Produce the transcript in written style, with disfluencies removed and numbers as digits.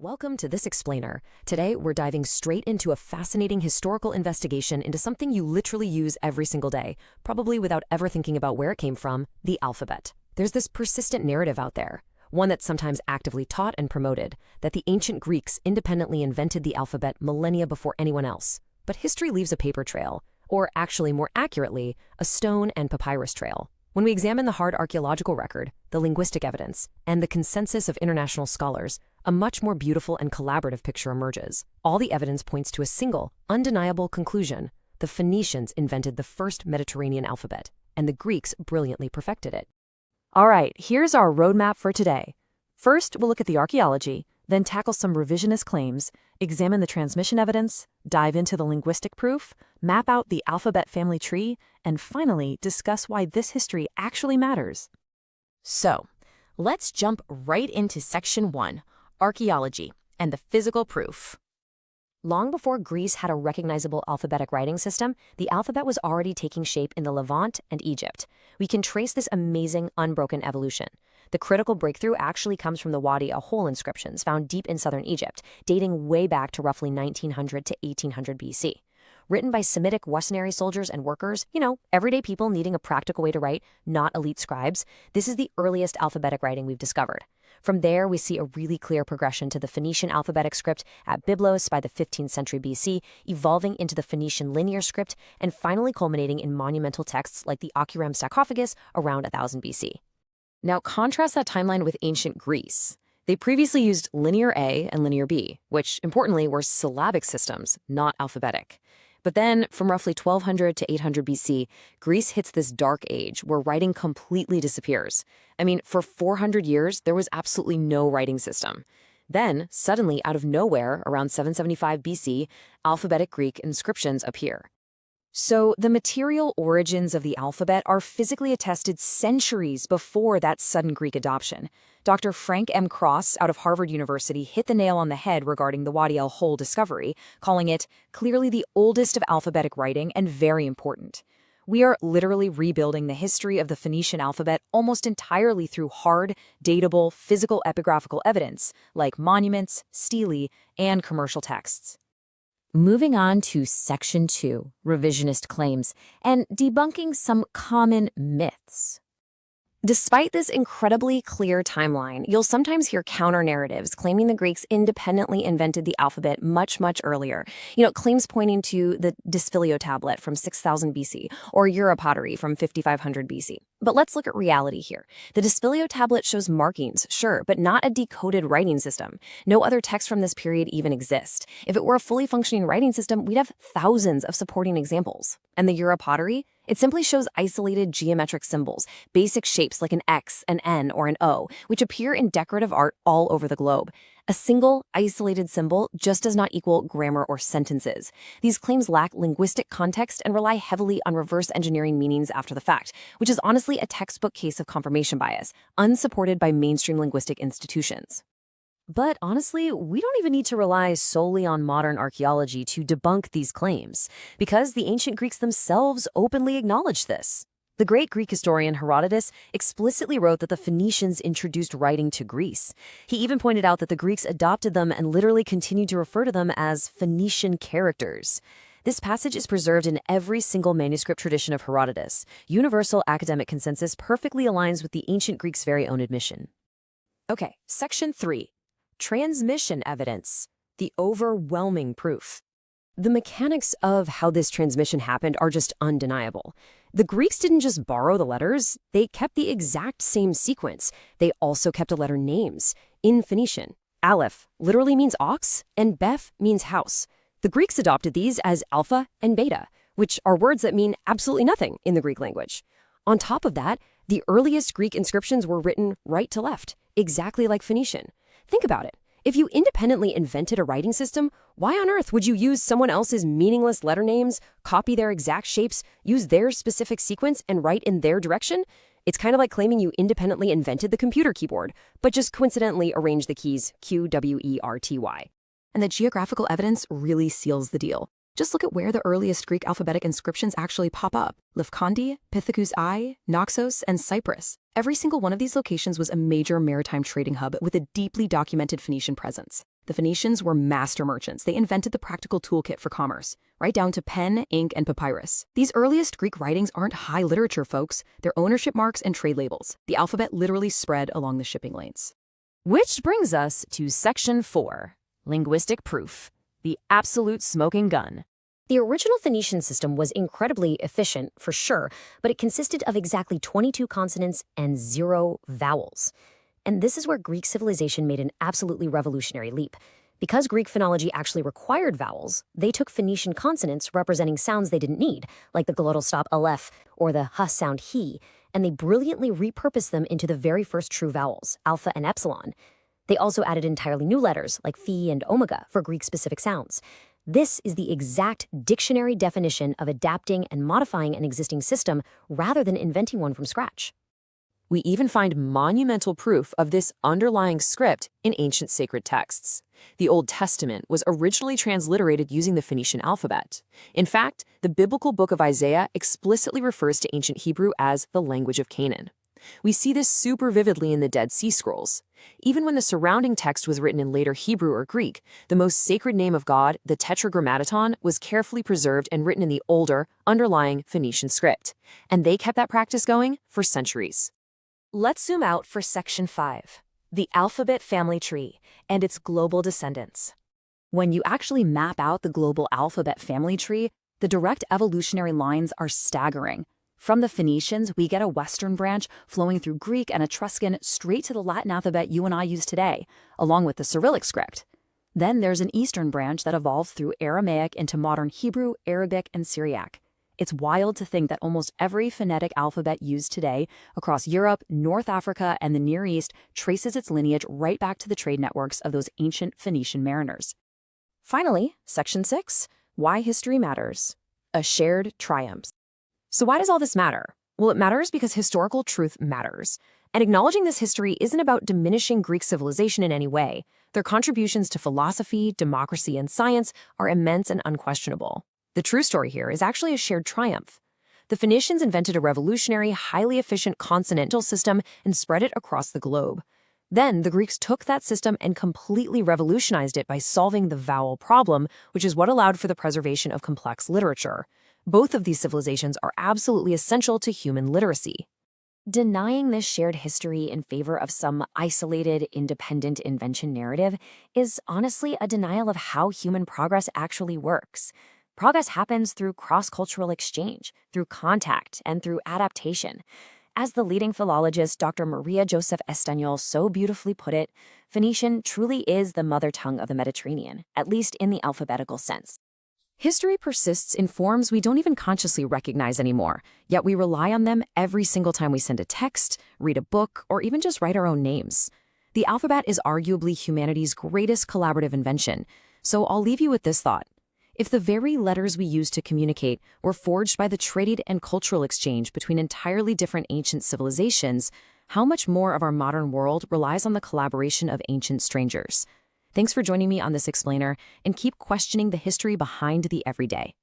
Welcome to This Explainer. Today, we're diving straight into a fascinating historical investigation into something you literally use every single day, probably without ever thinking about where it came from, the alphabet. There's this persistent narrative out there, one that's sometimes actively taught and promoted, that the ancient Greeks independently invented the alphabet millennia before anyone else. But history leaves a paper trail, or actually more accurately, a stone and papyrus trail. When we examine the hard archaeological record, the linguistic evidence, and the consensus of international scholars, a much more beautiful and collaborative picture emerges. All the evidence points to a single, undeniable conclusion. The Phoenicians invented the first Mediterranean alphabet, and the Greeks brilliantly perfected it. All right, here's our roadmap for today. First, we'll look at the archaeology, then tackle some revisionist claims, examine the transmission evidence, dive into the linguistic proof, map out the alphabet family tree, and finally discuss why this history actually matters. So, let's jump right into Section 1, Archaeology and the Physical Proof. Long before Greece had a recognizable alphabetic writing system, the alphabet was already taking shape in the Levant and Egypt. We can trace this amazing, unbroken evolution. The critical breakthrough actually comes from the Wadi, el-Hol inscriptions found deep in southern Egypt, dating way back to roughly 1900 to 1800 BC. Written by Semitic mercenary soldiers and workers, everyday people needing a practical way to write, not elite scribes, this is the earliest alphabetic writing we've discovered. From there, we see a really clear progression to the Phoenician alphabetic script at Byblos by the 15th century BC, evolving into the Phoenician linear script, and finally culminating in monumental texts like the Akhram sarcophagus around 1000 BC. Now contrast that timeline with ancient Greece. They previously used linear A and linear B, which importantly were syllabic systems, not alphabetic. But then, from roughly 1200 to 800 BC, Greece hits this dark age where writing completely disappears. For 400 years, there was absolutely no writing system. Then, suddenly, out of nowhere, around 775 BC, alphabetic Greek inscriptions appear. So, the material origins of the alphabet are physically attested centuries before that sudden Greek adoption. Dr. Frank M. Cross out of Harvard University hit the nail on the head regarding the Wadi el-Hol discovery, calling it clearly the oldest of alphabetic writing and very important. We are literally rebuilding the history of the Phoenician alphabet almost entirely through hard, datable, physical epigraphical evidence, like monuments, stelae, and commercial texts. Moving on to Section 2, Revisionist Claims, and debunking some common myths. Despite this incredibly clear timeline, you'll sometimes hear counter-narratives claiming the Greeks independently invented the alphabet much, much earlier. Claims pointing to the Disphilio tablet from 6000 BC or Ura pottery from 5500 BC. But let's look at reality here. The Disphilio tablet shows markings, sure, but not a decoded writing system. No other text from this period even exist. If it were a fully functioning writing system, we'd have thousands of supporting examples. And the Ura pottery? It simply shows isolated geometric symbols, basic shapes like an X, an N, or an O, which appear in decorative art all over the globe. A single, isolated symbol just does not equal grammar or sentences. These claims lack linguistic context and rely heavily on reverse engineering meanings after the fact, which is honestly a textbook case of confirmation bias, unsupported by mainstream linguistic institutions. But honestly, we don't even need to rely solely on modern archaeology to debunk these claims, because the ancient Greeks themselves openly acknowledged this. The great Greek historian Herodotus explicitly wrote that the Phoenicians introduced writing to Greece. He even pointed out that the Greeks adopted them and literally continued to refer to them as Phoenician characters. This passage is preserved in every single manuscript tradition of Herodotus. Universal academic consensus perfectly aligns with the ancient Greeks' very own admission. Okay, Section 3. Transmission evidence, the overwhelming proof. The mechanics of how this transmission happened are just undeniable. The Greeks didn't just borrow the letters, they kept the exact same sequence. They also kept the letter names. In Phoenician, Aleph literally means ox, and Beth means house. The Greeks adopted these as alpha and beta, which are words that mean absolutely nothing in the Greek language. On top of that, the earliest Greek inscriptions were written right to left, exactly like Phoenician. Think about it. If you independently invented a writing system, why on earth would you use someone else's meaningless letter names, copy their exact shapes, use their specific sequence, and write in their direction? It's kind of like claiming you independently invented the computer keyboard, but just coincidentally arranged the keys Q, W, E, R, T, Y. And the geographical evidence really seals the deal. Just look at where the earliest Greek alphabetic inscriptions actually pop up. Lefkandi, Pithecus I, Naxos, and Cyprus. Every single one of these locations was a major maritime trading hub with a deeply documented Phoenician presence. The Phoenicians were master merchants. They invented the practical toolkit for commerce, right down to pen, ink, and papyrus. These earliest Greek writings aren't high literature, folks. They're ownership marks and trade labels. The alphabet literally spread along the shipping lanes. Which brings us to Section 4, linguistic proof, the absolute smoking gun. The original Phoenician system was incredibly efficient, for sure, but it consisted of exactly 22 consonants and 0 vowels. And this is where Greek civilization made an absolutely revolutionary leap. Because Greek phonology actually required vowels, they took Phoenician consonants representing sounds they didn't need, like the glottal stop aleph or the h sound he, and they brilliantly repurposed them into the very first true vowels, alpha and epsilon. They also added entirely new letters, like phi and omega, for Greek-specific sounds. This is the exact dictionary definition of adapting and modifying an existing system rather than inventing one from scratch. We even find monumental proof of this underlying script in ancient sacred texts. The Old Testament was originally transliterated using the Phoenician alphabet. In fact, the biblical book of Isaiah explicitly refers to ancient Hebrew as the language of Canaan. We see this super vividly in the Dead Sea Scrolls. Even when the surrounding text was written in later Hebrew or Greek, the most sacred name of God, the Tetragrammaton, was carefully preserved and written in the older, underlying Phoenician script. And they kept that practice going for centuries. Let's zoom out for Section 5, the alphabet family tree and its global descendants. When you actually map out the global alphabet family tree, the direct evolutionary lines are staggering. From the Phoenicians, we get a Western branch flowing through Greek and Etruscan straight to the Latin alphabet you and I use today, along with the Cyrillic script. Then there's an Eastern branch that evolved through Aramaic into modern Hebrew, Arabic, and Syriac. It's wild to think that almost every phonetic alphabet used today across Europe, North Africa, and the Near East traces its lineage right back to the trade networks of those ancient Phoenician mariners. Finally, Section 6, Why History Matters, a Shared Triumph. So why does all this matter? Well, it matters because historical truth matters. And acknowledging this history isn't about diminishing Greek civilization in any way. Their contributions to philosophy, democracy, and science are immense and unquestionable. The true story here is actually a shared triumph. The Phoenicians invented a revolutionary, highly efficient consonantal system and spread it across the globe. Then the Greeks took that system and completely revolutionized it by solving the vowel problem, which is what allowed for the preservation of complex literature. Both of these civilizations are absolutely essential to human literacy. Denying this shared history in favor of some isolated, independent invention narrative is honestly a denial of how human progress actually works. Progress happens through cross-cultural exchange, through contact, and through adaptation. As the leading philologist Dr. Maria Joseph Estañol so beautifully put it, Phoenician truly is the mother tongue of the Mediterranean, at least in the alphabetical sense. History persists in forms we don't even consciously recognize anymore, yet we rely on them every single time we send a text, read a book, or even just write our own names. The alphabet is arguably humanity's greatest collaborative invention, so I'll leave you with this thought. If the very letters we use to communicate were forged by the trade and cultural exchange between entirely different ancient civilizations, how much more of our modern world relies on the collaboration of ancient strangers? Thanks for joining me on this explainer, and keep questioning the history behind the everyday.